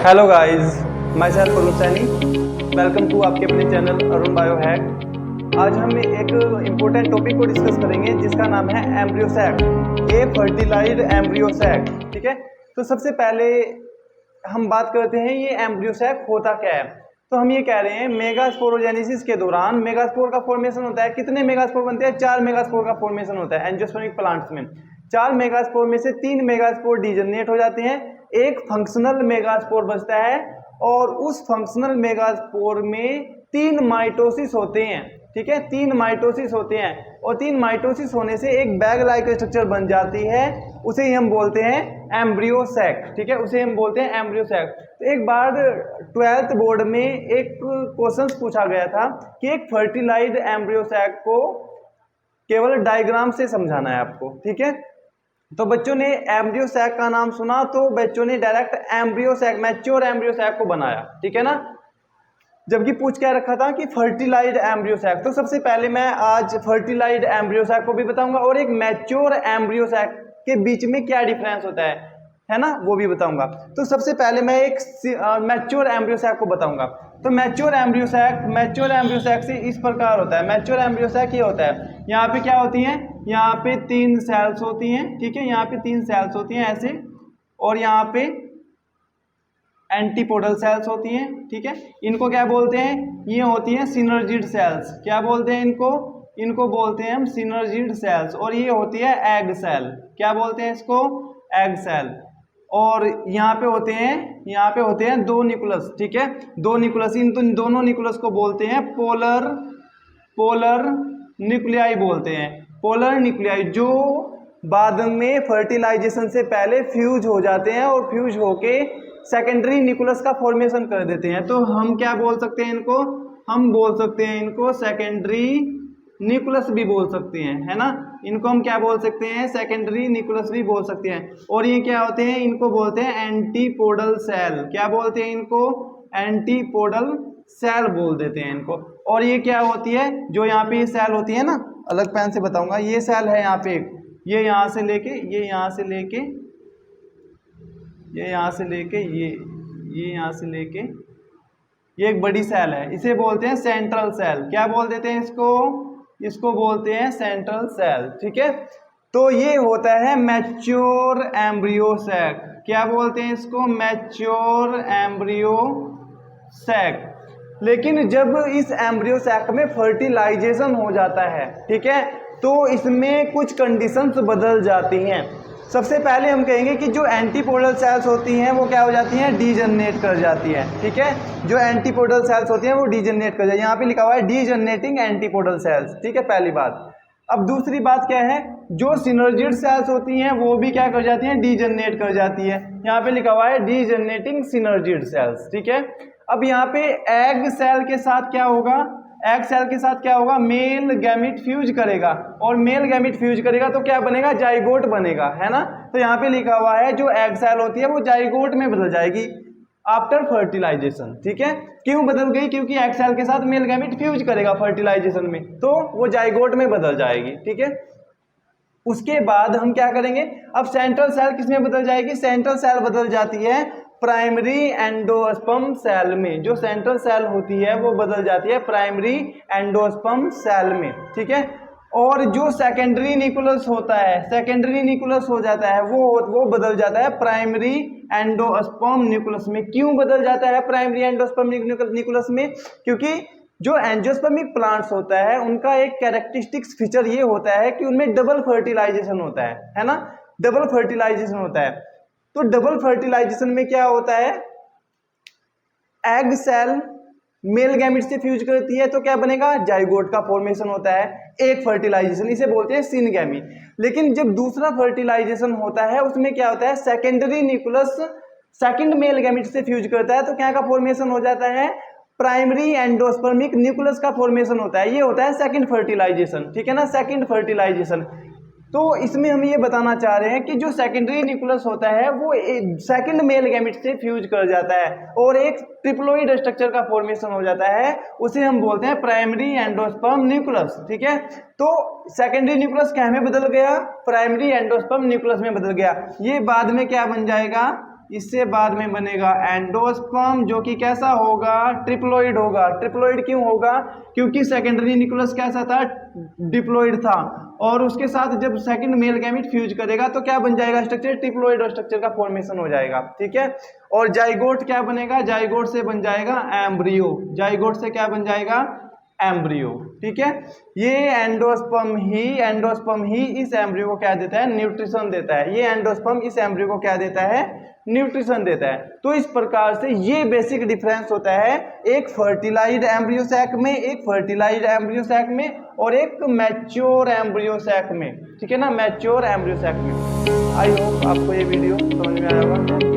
Hello guys, myself Arun Saini. Welcome to आपके अपने channel Arun bio hack. आज हम एक इम्पोर्टेंट टॉपिक को डिस्कस करेंगे जिसका नाम है एम्ब्रियो सैक, ए फर्टिलाइज्ड एम्ब्रियो सैक। ठीक है, तो सबसे पहले हम बात करते हैं ये एम्ब्रियो सैक होता क्या है। तो हम ये कह रहे हैं मेगास्पोरोजेनेसिस के दौरान मेगास्पोर का फॉर्मेशन होता है। कितने मेगास्पोर बनते हैं? 4 मेगास्पोर का फॉर्मेशन होता है एंजियोस्पर्मिक प्लांट्स में। 4 मेगास्पोर में से 3 मेगास्पोर डिजनरेट हो जाते हैं, एक फंक्शनल मेगास्पोर बचता है और उस फंक्शनल मेगास्पोर में 3 माइटोसिस होते हैं। ठीक है, 3 माइटोसिस होते हैं और 3 माइटोसिस होने से एक बैग लाइक स्ट्रक्चर बन जाती है, उसे ही हम बोलते हैं एम्ब्रियो सैक। ठीक है, उसे हम बोलते हैं एम्ब्रियो सैक। तो एक बार 12th बोर्ड में एक क्वेश्चन पूछा गया था कि एक फर्टिलाइज्ड एम्ब्रियो सैक को केवल डायग्राम से समझाना है आपको। ठीक है, तो बच्चों ने एम्ब्रियो सैक का नाम सुना तो बच्चों ने direct embryo sac, mature embryo sac को बनाया। ठीक है ना, जबकि पूछ क्या रखा था कि फर्टिलाइज्ड एम्ब्रियो सैक। तो सबसे पहले मैं आज फर्टिलाइज्ड एम्ब्रियो सैक को भी बताऊंगा और एक मैच्योर एम्ब्रियो सैक के बीच में क्या डिफरेंस होता है ना, वो भी बताऊंगा। तो सबसे पहले मैं एक मैच्योर एम्ब्रियो सैक को बताऊंगा। तो मैच्योर एम्ब्रियो सैक से इस प्रकार होता है। मैच्योर एम्ब्रियो सैक ये होता है, यहाँ पे क्या होती है, यहाँ पे 3 सेल्स होती हैं। ठीक है, यहाँ पे 3 सेल्स होती हैं ऐसे, और यहाँ पे एंटीपोडल सेल्स होती हैं। ठीक है, इनको क्या बोलते हैं? ये होती हैं सिनर्जिड सेल्स। क्या बोलते हैं इनको? इनको बोलते हैं हम सिनर्जिड सेल्स। और ये होती है एग सेल। क्या बोलते हैं इसको? Egg cell. और यहाँ पे होते हैं 2 न्यूक्लियस। ठीक है, 2 न्यूक्लियस, इन दोनों न्यूक्लियस को बोलते हैं पोलर न्यूक्लियाई बोलते हैं। पोलर न्यूक्लियाई जो बाद में फर्टिलाइजेशन से पहले फ्यूज हो जाते हैं और फ्यूज होके सेकेंडरी न्यूक्लियस का फॉर्मेशन कर देते हैं। तो हम क्या बोल सकते हैं इनको? हम बोल सकते हैं इनको सेकेंडरी न्यूक्लियस भी बोल सकते हैं, है ना। इनको हम क्या बोल सकते हैं? सेकेंडरी न्यूक्लियस भी बोल सकते हैं। और ये क्या होते हैं? इनको बोलते हैं एंटीपोडल सेल। क्या बोलते हैं इनको? एंटीपोडल सेल बोल देते हैं इनको। और ये क्या होती है? जो यहाँ पे ये सेल होती है ना, अलग पेन से बताऊंगा। ये सेल है यहाँ पे, ये यहाँ से लेके ये यहाँ से लेके ये यहाँ से लेके ये यहाँ से लेके ये एक बड़ी सेल है, इसे बोलते हैं सेंट्रल सेल। क्या बोल देते हैं इसको? इसको बोलते हैं सेंट्रल सेल। ठीक है, तो ये होता है मैच्योर एम्ब्रियो सैक। क्या बोलते हैं इसको? Mature embryo sac. लेकिन जब इस एम्ब्रियो सैक में फर्टिलाइजेशन हो जाता है, ठीक है, तो इसमें कुछ कंडीशंस बदल जाती हैं। सबसे पहले हम कहेंगे कि जो एंटीपोडल सेल्स होती हैं वो क्या हो जाती हैं? डीजनरेट कर जाती हैं। ठीक है, जो एंटीपोडल सेल्स होती हैं वो डीजनरेट कर जाती हैं। यहाँ पे लिखा हुआ है डीजनरेटिंग एंटीपोडल सेल्स। ठीक है, पहली बात। अब दूसरी बात क्या है? जो सिनर्जिड सेल्स होती हैं वो भी क्या कर जाती हैं? डीजनरेट कर जाती है। यहाँ पे लिखा हुआ है डीजनरेटिंग सिनर्जिड सेल्स। ठीक है, अब यहाँ पे एग सेल के साथ क्या होगा? एग सेल के साथ क्या होगा? मेल गैमिट फ्यूज करेगा, और मेल गैमिट फ्यूज करेगा तो क्या बनेगा? जाइगोट बनेगा, है ना। तो यहाँ पे लिखा हुआ है जो एग सेल होती है वो जाइगोट में बदल जाएगी आफ्टर फर्टिलाइजेशन। ठीक है, क्यों बदल गई? क्योंकि एग सेल के साथ मेल गैमिट फ्यूज करेगा फर्टिलाइजेशन में, तो वो जाइगोट में बदल जाएगी। ठीक है, उसके बाद हम क्या करेंगे? अब सेंट्रल सेल किसमें बदल जाएगी? सेंट्रल सेल बदल जाती है प्राइमरी एंडोस्पर्म सेल में। जो सेंट्रल सेल होती है वो बदल जाती है प्राइमरी एंडोस्पर्म सेल में। ठीक है, और जो सेकेंडरी न्यूक्लियस होता है, सेकेंडरी न्यूक्लियस हो जाता है वो बदल जाता है प्राइमरी एंडोस्पर्म न्यूक्लियस में। क्यों बदल जाता है प्राइमरी एंडोस्पर्म न्यूक्लियस में? क्योंकि जो एंजियोस्पर्मिक प्लांट्स होता है उनका एक कैरेक्टरिस्टिक्स फीचर ये होता है कि उनमें डबल फर्टिलाइजेशन होता है ना। डबल फर्टिलाइजेशन होता है। तो डबल फर्टिलाइजेशन में क्या होता है? एग सेल मेल गैमिट से फ्यूज करती है तो क्या बनेगा? जाइगोट का फॉर्मेशन होता है, एक फर्टिलाइजेशन, इसे बोलते हैं सिनगैमी। लेकिन जब दूसरा फर्टिलाइजेशन होता है उसमें क्या होता है? Secondary nucleus second male gamete से फ्यूज करता है तो क्या का फॉर्मेशन हो जाता है? प्राइमरी एंडोस्पर्मिक न्यूक्लियस का फॉर्मेशन होता है। ये होता है सेकंड फर्टिलाइजेशन। ठीक है ना, सेकंड फर्टिलाइजेशन। तो इसमें हम ये बताना चाह रहे हैं कि जो सेकेंडरी न्यूक्लियस होता है वो सेकंड मेल गैमिट से फ्यूज कर जाता है और एक ट्रिप्लोइड स्ट्रक्चर का फॉर्मेशन हो जाता है, उसे हम बोलते हैं प्राइमरी एंडोस्पर्म न्यूक्लियस। ठीक है, तो सेकेंडरी न्यूक्लियस क्या में बदल गया? प्राइमरी एंडोस्पर्म न्यूक्लियस में बदल गया। ये बाद में क्या बन जाएगा? इससे बाद में बनेगा एंडोस्पर्म, जो कि कैसा होगा, ट्रिप्लोइड होगा। ट्रिप्लोइड क्यों होगा, क्योंकि सेकेंडरी न्यूक्लियस कैसा था, डिप्लोइड था, और उसके साथ जब सेकंड मेल गैमेट फ्यूज करेगा तो क्या बन जाएगा स्ट्रक्चर, ट्रिप्लोइड स्ट्रक्चर का फॉर्मेशन हो जाएगा, ठीक है। और जाइगोट क्या बनेगा, जाइगोट से बन जाएगा एम्ब्रियो, जाइगोट से क्या बन जाएगा, एम्ब्रियो, ठीक है। ये एंडोस्पर्म ही इस एम्ब्रियो को क्या देता है, न्यूट्रिशन देता है। ये एंडोस्पर्म इस एम्ब्रियो को क्या देता है, न्यूट्रिशन देता है। तो इस प्रकार से ये बेसिक डिफरेंस होता है एक फर्टिलाइज्ड एम्ब्रियो सैक में, एक फर्टिलाइज्ड एम्ब्रियो सैक में, और एक मैच्योर एम्ब्रियो सैक में, ठीक है ना, मैच्योर एम्ब्रियो सैक में। आई होप आपको ये वीडियो समझ में आया होगा।